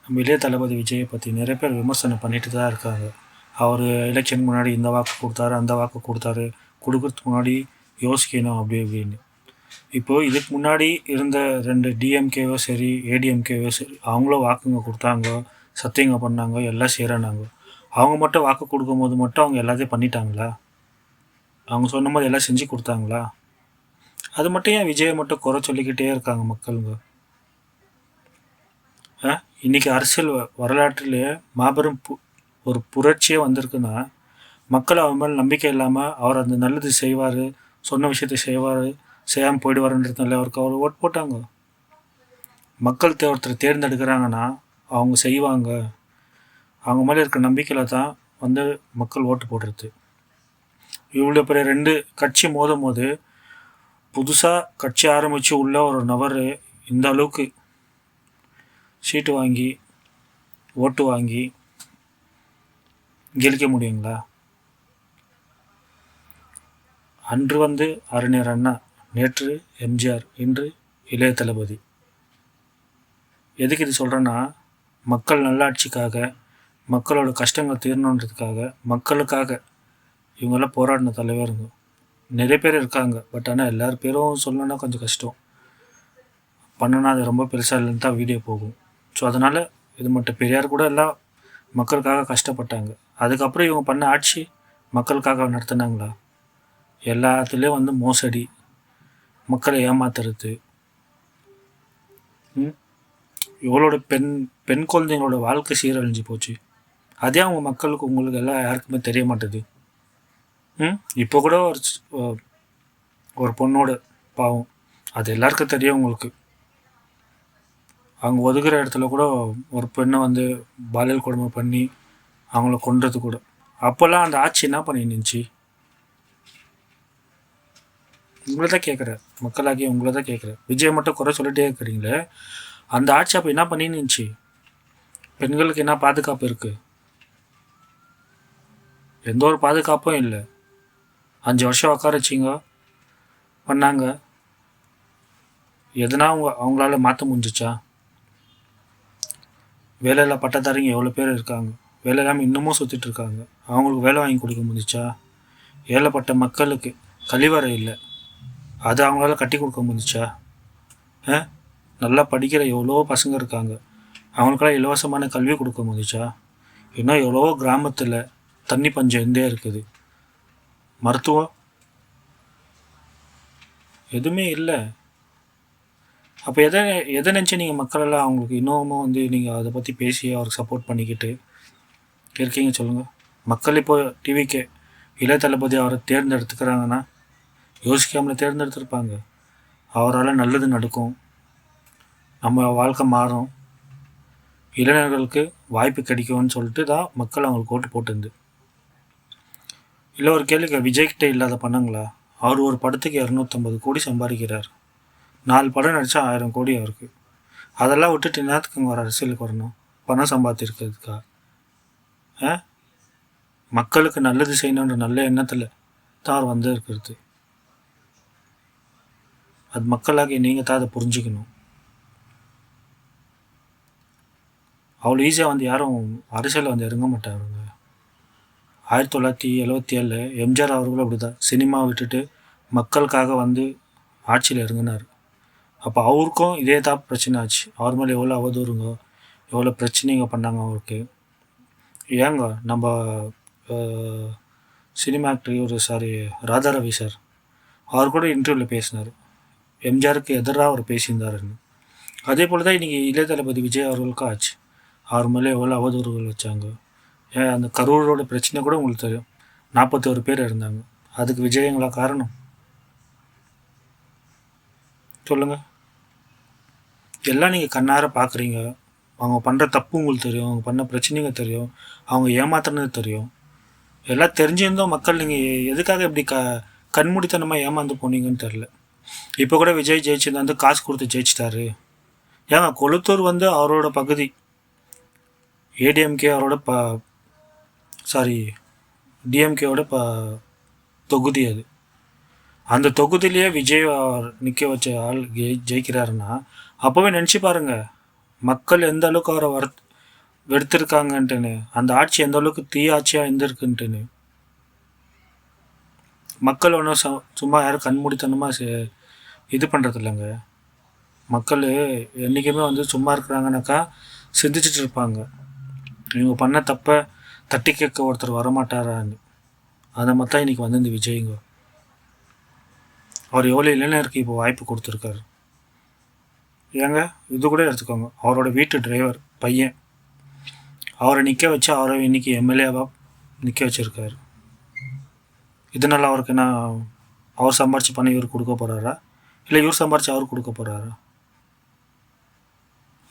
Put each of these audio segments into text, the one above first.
நம்ம இளைய தளபதி விஜயை பற்றி நிறைய பேர் விமர்சனம் பண்ணிட்டு தான் இருக்காங்க. அவர் எலெக்ஷனுக்கு முன்னாடி இந்த வாக்கு கொடுத்தாரு, அந்த வாக்கு கொடுத்தாரு, கொடுக்கறதுக்கு முன்னாடி யோசிக்கணும் அப்படி இப்படின்னு. இப்போது இதுக்கு முன்னாடி இருந்த 2 டிஎம்கேவோ சரி, ஏடிஎம்கேவோ சரி, அவங்களும் வாக்குங்க கொடுத்தாங்க, சத்தியங்க பண்ணாங்க, எல்லாம் செய்கிறேன்னாங்க. அவங்க மட்டும் வாக்கு கொடுக்கும்போது மட்டும் அவங்க எல்லாத்தையும் பண்ணிட்டாங்களா? அவங்க சொன்ன மாதிரி எல்லாம் செஞ்சு கொடுத்தாங்களா? அது மட்டும் ஏன் விஜயை மட்டும் குறை சொல்லிக்கிட்டே இருக்காங்க மக்களுங்க? இன்றைக்கி அரசியல் வரலாற்றிலேயே மாபெரும் ஒரு புரட்சியே வந்திருக்குன்னா, மக்கள் அவர் மேலே நம்பிக்கை இல்லாமல் அவர் அந்த நல்லது செய்வார், சொன்ன விஷயத்தை செய்வார், செய்யாமல் போயிடுவாருன்றதுனால அவருக்கு அவர் ஓட்டு போட்டாங்க. மக்கள் ஒருத்தர் தேர்ந்தெடுக்கிறாங்கன்னா அவங்க செய்வாங்க, அவங்க மேலே இருக்க நம்பிக்கையில் தான் வந்து மக்கள் ஓட்டு போடுறது. இவ்வளோ பெரிய 2 கட்சி மோதும் போது புதுசாக கட்சி ஆரம்பித்து உள்ள ஒரு நபர் இந்த அளவுக்கு சீட்டு வாங்கி ஓட்டு வாங்கி கெலிக்க முடியுங்களா? அன்று வந்து அறிஞர் அண்ணா, நேற்று எம்ஜிஆர், இன்று இளைய தளபதி. எதுக்கு இது சொல்கிறேன்னா, மக்கள் நல்லாட்சிக்காக, மக்களோட கஷ்டங்கள் தீரணுன்றதுக்காக, மக்களுக்காக இவங்கெல்லாம் போராடின தலைவருங்க. நிறைய பேர் இருக்காங்க. பட் ஆனால் எல்லார் பேரும் சொல்லணுன்னா கொஞ்சம் கஷ்டம். பண்ணனா அது ரொம்ப பெருசாக இல்லைன்னு தான் வீடியோ போகும். ஸோ அதனால் இது மட்டும் பெரியார் கூட எல்லாம் மக்களுக்காக கஷ்டப்பட்டாங்க. அதுக்கப்புறம் இவங்க பண்ண ஆட்சி மக்களுக்காக நடத்தினாங்களா? எல்லாத்துலேயும் வந்து மோசடி, மக்களை ஏமாத்துறது, இவளோட பெண் குழந்தைங்களோட வாழ்க்கை சீரழிஞ்சு போச்சு. அதே அவங்க மக்களுக்கு உங்களுக்கு எல்லாம் யாருக்குமே தெரிய மாட்டுது. இப்போ கூட ஒரு பொண்ணோட பாவம் அது எல்லாருக்கும் தெரியும். உங்களுக்கு அவங்க ஒதுக்குற இடத்துல கூட ஒரு பெண்ணை வந்து பாலியல் கொடுமை பண்ணி அவங்கள கொன்றது கூட. அப்போல்லாம் அந்த ஆட்சி என்ன பண்ணிருந்துச்சு? உங்களை தான் கேட்குறேன், மக்களாகி உங்களை தான் கேட்குறேன். விஜய் மட்டும் குறை சொல்லிட்டே இருக்கிறீங்களே, அந்த ஆட்சி அப்போ என்ன பண்ணிருந்துச்சு? பெண்களுக்கு என்ன பாதுகாப்பு இருக்குது? எந்த ஒரு பாதுகாப்பும் இல்லை. 5 வருஷம் உட்கார வச்சிங்க, பண்ணாங்க. எதுனா அவங்களால மாற்ற முடிஞ்சிச்சா? வேலையில் பட்டதாரிங்க எவ்வளோ பேர் இருக்காங்க, வேலை இல்லாமல் இன்னமும் சுற்றிட்டு இருக்காங்க. அவங்களுக்கு வேலை வாங்கி கொடுக்க முடிஞ்சிச்சா? ஏழைப்பட்ட மக்களுக்கு கழிவறை இல்லை, அது அவங்களால கட்டி கொடுக்க முடிஞ்சிச்சா? நல்லா படிக்கிற எவ்வளோ பசங்க இருக்காங்க, அவங்களுக்கெல்லாம் இலவசமான கல்வி கொடுக்க முடிஞ்சிச்சா? இன்னும் எவ்வளோ கிராமத்தில் தண்ணி பஞ்சம் இருந்தே இருக்குது. மருத்துவம் எதுவுமே இல்லை. அப்போ எதை நினச்சி நீங்கள் மக்களெல்லாம் அவங்களுக்கு இன்னமும் வந்து நீங்கள் அதை பற்றி பேசி அவருக்கு சப்போர்ட் பண்ணிக்கிட்டு இருக்கீங்க சொல்லுங்கள்? மக்கள் இப்போ டிவிக்கு இளைய தளபதி அவரை தேர்ந்தெடுத்துக்கிறாங்கன்னா யோசிக்காமலே தேர்ந்தெடுத்துருப்பாங்க. அவரால் நல்லது நடக்கும், நம்ம வாழ்க்கை மாறும், இளைஞர்களுக்கு வாய்ப்பு கிடைக்கும்னு சொல்லிட்டு தான் மக்கள் அவங்களுக்கு ஓட்டு போட்டுருந்து. இல்லை ஒரு கேள்விக்கு, விஜய்கிட்ட இல்லாத பணங்களா? அவர் ஒரு படத்துக்கு 250 கோடி சம்பாதிக்கிறார். 4 படம் நடித்தா 1000 கோடி அவருக்கு. அதெல்லாம் விட்டுட்டு என்னத்துக்குங்க ஒரு அரசியலுக்கு வரணும்? பணம் சம்பாதிச்சிருக்கிறதுக்கா? மக்களுக்கு நல்லது செய்யணுன்ற நல்ல எண்ணத்தில் தான் அவர் வந்து இருக்கிறது. அது மக்களாகி நீங்கள் தான் அதை புரிஞ்சுக்கணும். அவ்வளோ ஈஸியாக வந்து யாரும் அரசியலில் வந்து இறங்க மாட்டாருங்க. 1977 எம்ஜிஆர் அவர்களும் அப்படி தான் சினிமா விட்டுட்டு மக்களுக்காக வந்து ஆட்சியில் இறங்கினார். அப்போ அவருக்கும் இதே தான் பிரச்சனை ஆச்சு. அவர் மேலே எவ்வளோ அவதூறுங்க, எவ்வளோ பிரச்சனைங்க பண்ணாங்க அவருக்கு. ஏங்க நம்ம சினிமா ஆக்டர் ராதாரவி சார், அவர் கூட இன்டர்வியூவில் பேசினார், எம்ஜிஆருக்கு எதிராக அவர் பேசியிருந்தாருன்னு. அதே போல் தான் இன்றைக்கி இளைய தளபதி விஜய் அவர்களுக்கும் ஆச்சு. அவர் மேலே எவ்வளோ அவதூறுகள் வச்சாங்க. அந்த கரூரோட பிரச்சனை கூட உங்களுக்கு தெரியும், 41 பேர் இருந்தாங்க. அதுக்கு விஜயங்களா காரணம்? சொல்லுங்கள். எல்லாம் நீங்கள் கண்ணார பார்க்குறீங்க. அவங்க பண்ணுற தப்பு உங்களுக்கு தெரியும், அவங்க பண்ண பிரச்சனைங்க தெரியும், அவங்க ஏமாத்துறது தெரியும். எல்லாம் தெரிஞ்சிருந்தோம் மக்கள் நீங்கள் எதுக்காக இப்படி கண்மூடித்தனமாக ஏமாந்து போனீங்கன்னு தெரில. இப்போ கூட விஜய் ஜெயிச்சது வந்து காசு கொடுத்து ஜெயிச்சிட்டாரு. ஏங்க கொளுத்தூர் வந்து அவரோட பகுதி, ஏடிஎம்கே அவரோட டிஎம்கேவோட தொகுதி. அது அந்த தொகுதியிலேயே விஜய் நிற்க வச்ச ஆள் ஜெயிக்கிறாருன்னா அப்போவே நினச்சி பாருங்கள், மக்கள் எந்த அளவுக்கு அவரை வெறுத்திருக்காங்கன்ட்டுன்னு, அந்த ஆட்சி எந்த அளவுக்கு தீய ஆட்சியாக இருந்திருக்குன்ட்டுன்னு. மக்கள் ஒன்றும் சும்மா யாரும் கண்மூடித்தனமாக இது பண்ணுறது இல்லைங்க. மக்கள் என்றைக்குமே வந்து சும்மா இருக்கிறாங்கனாக்கா சிந்திச்சுட்டு இருப்பாங்க. இவங்க பண்ண தப்பை தட்டி கேட்க ஒருத்தர் வரமாட்டாரான்னு. அதை மாதிரி தான் இன்றைக்கி வந்து இந்த விஜய்ங்க. அவர் எவ்வளோ இளைஞருக்கு இப்போ வாய்ப்பு கொடுத்துருக்காரு. ஏங்க இது கூட எடுத்துக்கோங்க, அவரோட வீட்டு டிரைவர் பையன், அவரை நிற்க வச்சு அவரை இன்றைக்கி எம்எல்ஏவாக நிற்க வச்சுருக்காரு. இதனால் அவருக்கு என்ன, அவர் சம்பாரித்து பண்ணி இவர் கொடுக்க போகிறாரா, இல்லை இவர் சம்பாரித்து அவர் கொடுக்க போகிறாரா?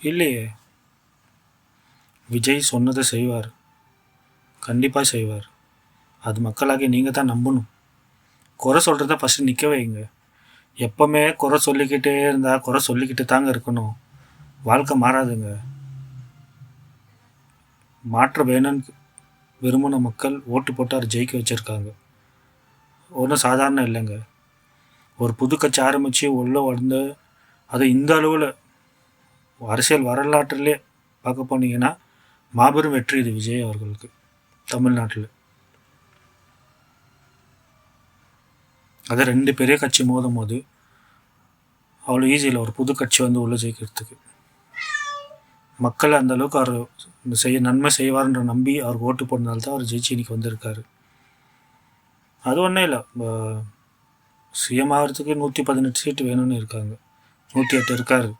இல்லையே. விஜய் சொன்னதை செய்வார், கண்டிப்பாக செய்வார். அது மக்களாகி நீங்கள் தான் நம்பணும். குறை சொல்கிறத ஃபஸ்ட்டு நிற்க வைங்க. எப்போவுமே குறை சொல்லிக்கிட்டே இருந்தால் குறை சொல்லிக்கிட்டு தாங்க இருக்கணும். வாழ்க்கை மாறாதுங்க. மாற்றம் வேணும்னு விரும்பின மக்கள் ஓட்டு போட்டு அவர் ஜெயிக்க வச்சுருக்காங்க. ஒன்றும் சாதாரண இல்லைங்க. ஒரு புது கட்சி ஆரம்பித்து உள்ளே வந்து அது இந்த அளவில் அரசியல் வரலாற்றிலே பார்க்க போனீங்கன்னா மாபெரும் வெற்றி இது விஜய் அவர்களுக்கு தமிழ்நாட்டில். அதை 2 பெரிய கட்சி மோதும் போது அவ்வளோ ஈஸியில் ஒரு புது கட்சி வந்து உள்ளே ஜெயிக்கிறதுக்கு. மக்கள் அந்த அளவுக்கு அவர் நன்மை செய்வார்ன்ற நம்பி அவர் ஓட்டு போட்டனால தான் அவர் ஜெயிச்சு இன்னைக்கு வந்திருக்காரு. அது ஒன்றும் இல்லை, சிஎம் ஆகிறதுக்கு 118 சீட்டு வேணும்னு இருக்காங்க, 108 இருக்காரு.